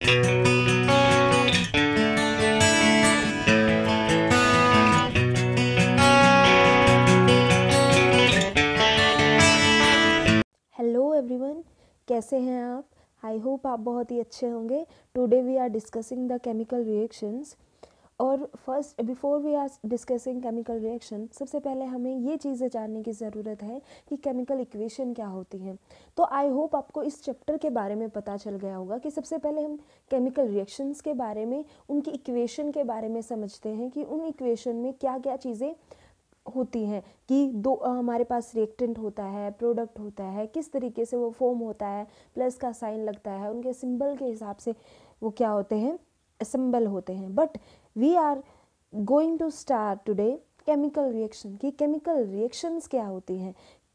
Hello everyone, कैसे हैं आप? आई होप आप बहुत ही अच्छे होंगे। Today we are discussing the chemical reactions. और first before we are discussing chemical reaction, सबसे पहले हमें ये चीज़ें जानने की ज़रूरत है कि केमिकल इक्वेशन क्या होती हैं। तो आई होप आपको इस चैप्टर के बारे में पता चल गया होगा कि सबसे पहले हम केमिकल रिएक्शंस के बारे में, उनकी इक्वेशन के बारे में समझते हैं कि उन इक्वेशन में क्या क्या चीज़ें होती हैं, कि दो हमारे पास रिएक्टेंट होता है, प्रोडक्ट होता है, किस तरीके से वो फॉर्म होता है, प्लस का साइन लगता है, उनके सिंबल के हिसाब से वो क्या होते हैं, असेंबल होते हैं। But we are going to start today chemical reaction, कि केमिकल रिएक्शंस क्या होती हैं।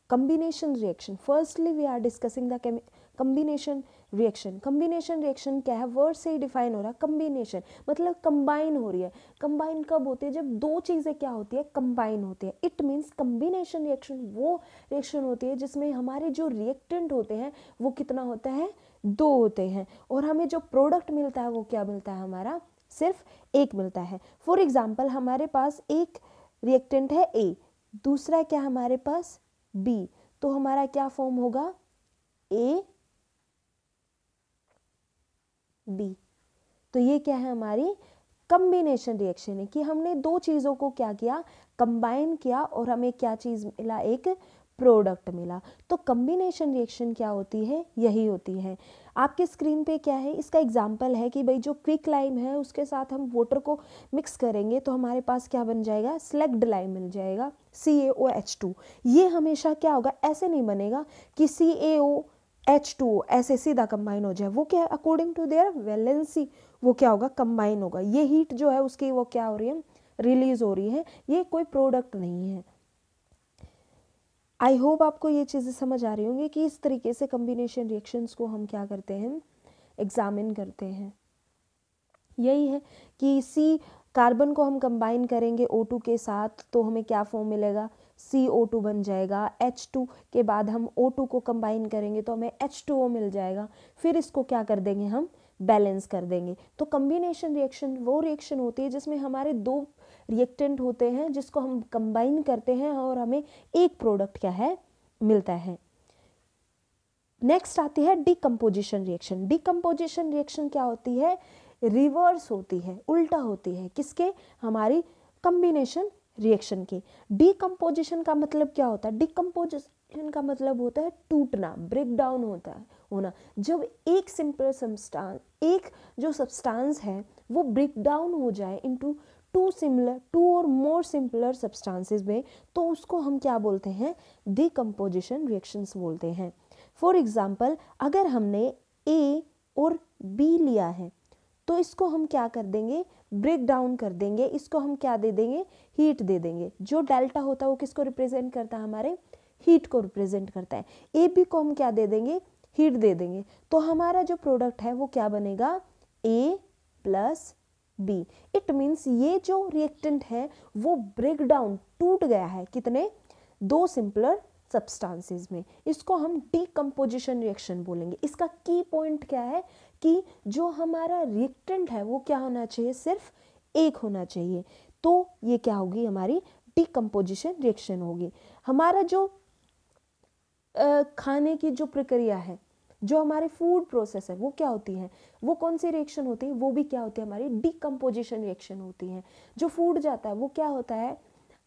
Combination reaction, firstly we are discussing the combination reaction. Combination reaction क्या है, वर्ड से ही डिफाइन हो रहा है। कम्बिनेशन मतलब कंबाइन हो रही है। कंबाइन कब होती है, जब दो चीज़ें क्या होती है, कंबाइन होती है। इट मीन्स कम्बिनेशन रिएक्शन वो रिएक्शन होती है जिसमें हमारे जो रिएक्टेंट होते हैं वो कितना होता है, दो होते हैं, और हमें जो प्रोडक्ट मिलता है वो क्या मिलता है, हमारा सिर्फ एक मिलता है। फॉर एग्जाम्पल, हमारे पास एक रिएक्टेंट है ए, दूसरा क्या हमारे पास बी, तो हमारा क्या फॉर्म होगा, ए बी। तो ये क्या है, हमारी कम्बिनेशन रिएक्शन है, कि हमने दो चीज़ों को क्या किया, कंबाइन किया, और हमें क्या चीज़ मिला, एक प्रोडक्ट मिला। तो कम्बिनेशन रिएक्शन क्या होती है, यही होती है। आपके स्क्रीन पे क्या है, इसका एग्जांपल है कि भाई जो क्विक लाइम है उसके साथ हम वाटर को मिक्स करेंगे तो हमारे पास क्या बन जाएगा, स्लग्ड लाइम मिल जाएगा, CaOH2। ये हमेशा क्या होगा, ऐसे नहीं बनेगा कि CaOH2 ऐसे सीधा कंबाइन हो जाए, वो क्या है, अकॉर्डिंग टू देयर वैलेंसी वो क्या होगा, कंबाइन होगा। ये हीट जो है उसकी वो क्या हो रही है, रिलीज हो रही है, ये कोई प्रोडक्ट नहीं है। आई होप आपको ये चीज़ें समझ आ रही होंगी कि इस तरीके से कम्बिनेशन रिएक्शंस को हम क्या करते हैं, एग्जामिन करते हैं। यही है कि सी कार्बन को हम कंबाइन करेंगे O2 के साथ तो हमें क्या फॉर्म मिलेगा, CO2 बन जाएगा। H2 के बाद हम O2 को कंबाइन करेंगे तो हमें H2O मिल जाएगा। फिर इसको क्या कर देंगे, हम बैलेंस कर देंगे। तो कम्बिनेशन रिएक्शन वो रिएक्शन होती है जिसमें हमारे दो रिएक्टेंट होते हैं जिसको हम कंबाइन करते हैं और हमें एक प्रोडक्ट क्या है, मिलता है। नेक्स्ट आती है डिकम्पोजिशन रिएक्शन। डिकम्पोजिशन रिएक्शन क्या होती है, रिवर्स होती है, उल्टा होती है, किसके, हमारी कम्बिनेशन रिएक्शन की। डिकम्पोजिशन का मतलब क्या होता है, डिकम्पोजिशन का मतलब होता है टूटना, ब्रेक डाउन होता है होना। जब एक सिंपल सब्सटेंस, एक जो सब्सटेंस है वो ब्रेक डाउन हो जाए इनटू टू और मोर सिंपलर सब्सटेंसेस में, तो उसको हम क्या बोलते हैं, डिकम्पोजिशन रिएक्शंस बोलते हैं। फॉर एग्जाम्पल, अगर हमने ए और बी लिया है तो इसको हम क्या कर देंगे, ब्रेक डाउन कर देंगे, इसको हम क्या दे देंगे, हीट दे देंगे। जो डेल्टा होता है वो किसको रिप्रेजेंट करता है, हमारे हीट को रिप्रेजेंट करता है। ए बी को हम क्या दे देंगे, हीट दे देंगे। तो हमारा जो प्रोडक्ट है वो क्या बनेगा, ए प्लस बी। इट मीन्स ये जो रिएक्टेंट है वो ब्रेक डाउन, टूट गया है, कितने, दो सिंपलर सब्सटेंसेस में। इसको हम डिकम्पोजिशन रिएक्शन बोलेंगे। इसका की पॉइंट क्या है कि जो हमारा रिएक्टेंट है वो क्या होना चाहिए, सिर्फ एक होना चाहिए। तो ये क्या होगी, हमारी डिकम्पोजिशन रिएक्शन होगी। हमारा जो खाने की जो प्रक्रिया है, जो हमारे फूड प्रोसेस है, वो क्या होती है, वो कौन सी रिएक्शन होती है, वो भी क्या होती है, हमारी डिकम्पोजिशन रिएक्शन होती है। जो फूड जाता है वो क्या होता है,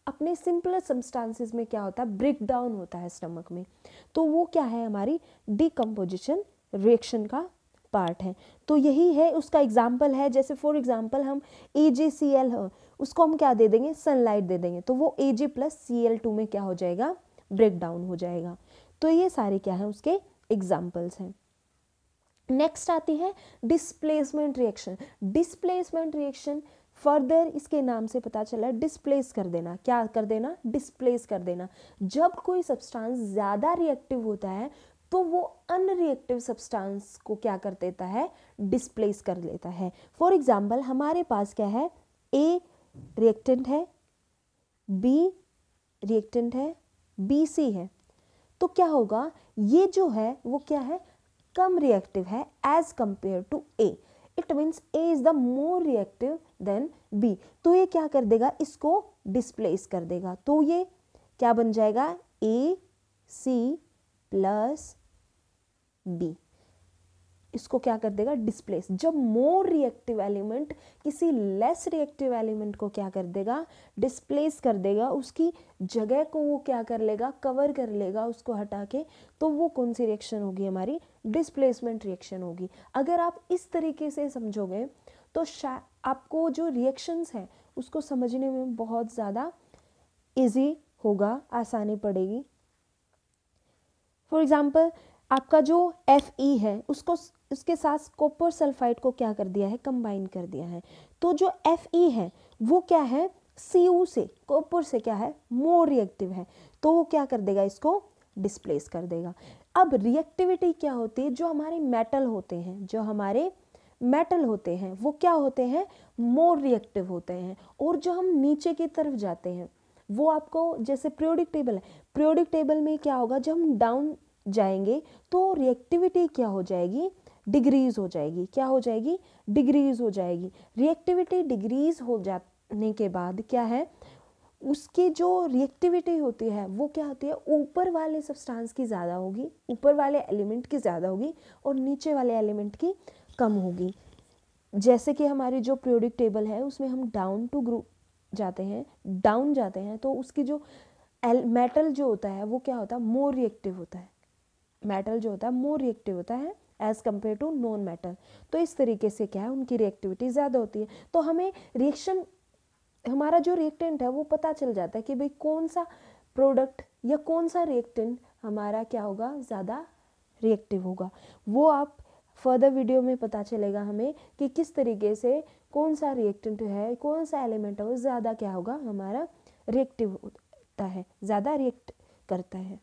अपने सिंपलर सब्सटेंसेस में क्या होता है, ब्रेक डाउन होता है स्टमक में, तो वो क्या है, हमारी डिकम्पोजिशन रिएक्शन का पार्ट है। तो यही है, उसका एग्जाम्पल है, जैसे फॉर एग्जाम्पल हम AgCl है, उसको हम क्या दे देंगे, सनलाइट दे देंगे, तो वो Ag प्लस Cl2 में क्या हो जाएगा, ब्रेक डाउन हो जाएगा। तो ये सारे क्या है, उसके एग्जाम्पल्स हैं। नेक्स्ट आती है displacement reaction. Displacement reaction further इसके नाम से पता चला, डिस्प्लेस कर देना। क्या कर देना, डिस्प्लेस कर देना। जब कोई सब्सटेंस ज़्यादा रिएक्टिव होता है तो वो अनरिएक्टिव सब्सटेंस को क्या कर देता है, डिस्प्लेस कर लेता है। फॉर एग्जाम्पल, हमारे पास क्या है, ए रिएक्टेंट है, बी रिएक्टेंट है, BC है, तो क्या होगा, ये जो है वो क्या है, कम रिएक्टिव है as compare to A. It means A is the more reactive than B, तो ये क्या कर देगा, इसको डिस्प्लेस कर देगा, तो ये क्या बन जाएगा, ए सी प्लस बी, इसको क्या कर देगा, डिस्प्लेस। जब मोर रिएक्टिव एलिमेंट किसी लेस रिएक्टिव एलिमेंट को क्या कर देगा, डिस्प्लेस कर देगा, उसकी जगह को वो क्या कर लेगा, कवर कर लेगा उसको हटा के, तो वो कौन सी रिएक्शन होगी, हमारी डिस्प्लेसमेंट रिएक्शन होगी। अगर आप इस तरीके से समझोगे तो आपको जो रिएक्शंस हैं उसको समझने में बहुत ज़्यादा ईजी होगा, आसानी पड़ेगी। फॉर एग्जाम्पल आपका जो Fe है उसको उसके साथ कॉपर सल्फाइड को क्या कर दिया है, कंबाइन कर दिया है, तो जो Fe है वो क्या है, Cu से, कॉपर से क्या है, मोर रिएक्टिव है, तो वो क्या कर देगा, इसको डिस्प्लेस कर देगा। अब रिएक्टिविटी क्या होती है, जो हमारे मेटल होते हैं, जो हमारे मेटल होते हैं वो क्या होते हैं, मोर रिएक्टिव होते हैं, और जो हम नीचे की तरफ जाते हैं वो आपको, जैसे पीरियोडिक टेबल है, पीरियोडिक टेबल में क्या होगा, जब हम डाउन जाएंगे तो रिएक्टिविटी क्या हो जाएगी, डिग्रीज हो जाएगी, क्या हो जाएगी, डिग्रीज हो जाएगी। रिएक्टिविटी डिग्रीज हो जाने के बाद क्या है, उसकी जो रिएक्टिविटी होती है वो क्या होती है, ऊपर वाले सब्सटेंस की ज़्यादा होगी, ऊपर वाले एलिमेंट की ज़्यादा होगी और नीचे वाले एलिमेंट की कम होगी। जैसे कि हमारी जो पीरियोडिक टेबल है उसमें हम डाउन टू ग्रुप जाते हैं, डाउन जाते हैं, तो उसकी जो मेटल जो होता है वो क्या होता है, मोर रिएक्टिव होता है, मेटल जो होता है मोर रिएक्टिव होता है as compare to non metal. तो इस तरीके से क्या है, उनकी रिएक्टिविटी ज़्यादा होती है। तो हमें रिएक्शन, हमारा जो रिएक्टेंट है वो पता चल जाता है कि भाई कौन सा प्रोडक्ट या कौन सा रिएक्टेंट हमारा क्या होगा, ज़्यादा रिएक्टिव होगा। वो आप फर्दर वीडियो में पता चलेगा हमें कि किस तरीके से कौन सा रिएक्टेंट है, कौन सा एलिमेंट है वो ज़्यादा क्या होगा, हमारा रिएक्टिव होता है, ज़्यादा रिएक्ट करता है।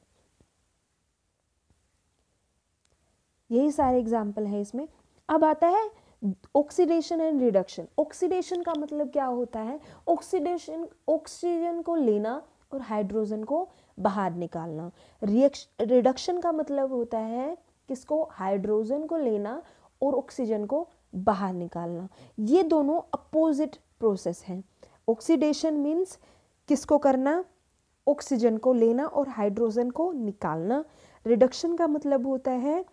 यही सारे एग्जाम्पल है इसमें। अब आता है ऑक्सीडेशन एंड रिडक्शन। ऑक्सीडेशन का मतलब क्या होता है, ऑक्सीडेशन ऑक्सीजन को लेना और हाइड्रोजन को बाहर निकालना। रिडक्शन का मतलब होता है किसको, हाइड्रोजन को लेना और ऑक्सीजन को बाहर निकालना। ये दोनों अपोजिट प्रोसेस हैं। ऑक्सीडेशन मीन्स किसको करना, ऑक्सीजन को लेना और हाइड्रोजन को निकालना। रिडक्शन का मतलब होता है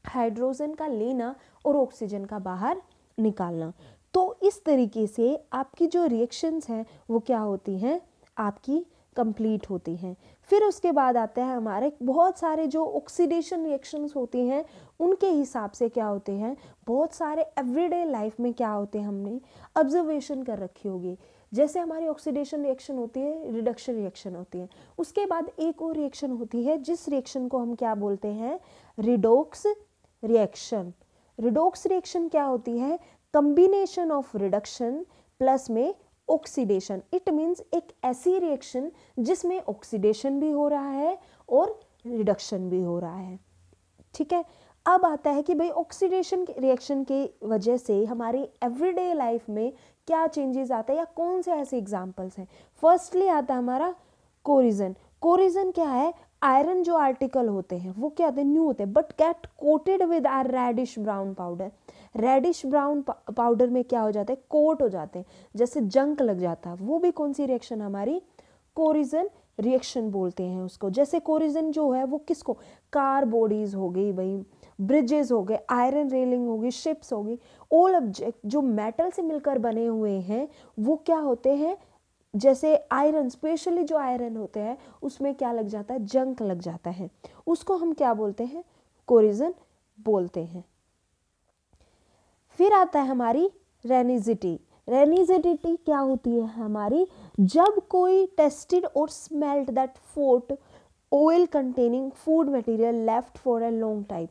हाइड्रोजन का लेना और ऑक्सीजन का बाहर निकालना। तो इस तरीके से आपकी जो रिएक्शंस हैं वो क्या होती हैं, आपकी कंप्लीट होती हैं। फिर उसके बाद आता है हमारे बहुत सारे जो ऑक्सीडेशन रिएक्शंस होती हैं उनके हिसाब से क्या होते हैं, बहुत सारे एवरीडे लाइफ में क्या होते हैं, हमने ऑब्जर्वेशन कर रखी होगी। जैसे हमारी ऑक्सीडेशन रिएक्शन होती है, रिडक्शन रिएक्शन होती है, उसके बाद एक और रिएक्शन होती है जिस रिएक्शन को हम क्या बोलते हैं, रिडॉक्स रिएक्शन। रिडॉक्स रिएक्शन क्या होती है, कॉम्बिनेशन ऑफ रिडक्शन प्लस में ऑक्सीडेशन। इट मीन्स एक ऐसी रिएक्शन जिसमें ऑक्सीडेशन भी हो रहा है और रिडक्शन भी हो रहा है। ठीक है, अब आता है कि भाई ऑक्सीडेशन रिएक्शन की वजह से हमारी एवरीडे लाइफ में क्या चेंजेस आते हैं या कौन से ऐसे एग्जांपल्स हैं। फर्स्टली आता है हमारा कोरिजन। कोरिजन क्या है, आयरन जो आर्टिकल होते हैं वो क्या होते हैं, न्यू होते हैं but get coated with are reddish brown powder. Reddish brown powder में क्या हो जाता है, कोट हो जाते हैं, जैसे जंक लग जाता है। वो भी कौन सी रिएक्शन, हमारी कोरिजन रिएक्शन बोलते हैं उसको। जैसे कोरिजन जो है वो किसको, कार बॉडीज हो गई भाई, ब्रिजेस हो गए, आयरन रेलिंग होगी, शिप्स होगी, ऑल ऑब्जेक्ट जो मेटल से मिलकर बने हुए हैं वो क्या होते हैं, जैसे आयरन, स्पेशली जो आयरन होते हैं उसमें क्या लग जाता है, जंक लग जाता है, उसको हम क्या बोलते हैं, कोरिजन बोलते हैं। फिर आता है हमारी रेनिजिटी। रेनिजिटी क्या होती है हमारी, जब कोई टेस्टेड और smelled that food oil containing food material left for a long time.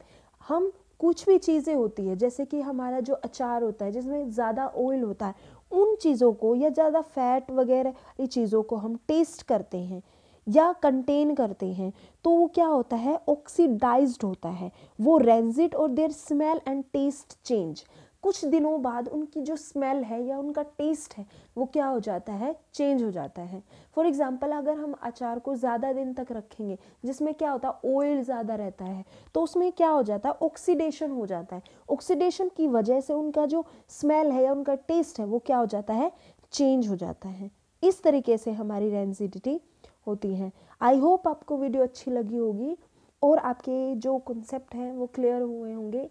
हम कुछ भी चीज़ें होती है, जैसे कि हमारा जो अचार होता है जिसमें ज़्यादा ऑयल होता है, उन चीज़ों को या ज़्यादा फैट वगैरह ये चीज़ों को हम टेस्ट करते हैं या कंटेन करते हैं तो वो क्या होता है, ऑक्सीडाइज्ड होता है, वो रेंजिड और their smell and taste change. कुछ दिनों बाद उनकी जो स्मेल है या उनका टेस्ट है वो क्या हो जाता है, चेंज हो जाता है। फॉर एग्जांपल अगर हम अचार को ज़्यादा दिन तक रखेंगे जिसमें क्या होता है, ऑयल ज़्यादा रहता है, तो उसमें क्या हो जाता है, ऑक्सीडेशन हो जाता है। ऑक्सीडेशन की वजह से उनका जो स्मेल है या उनका टेस्ट है वो क्या हो जाता है, चेंज हो जाता है। इस तरीके से हमारी रेंसिडिटी होती है। आई होप आपको वीडियो अच्छी लगी होगी और आपके जो कॉन्सेप्ट हैं वो क्लियर हुए होंगे।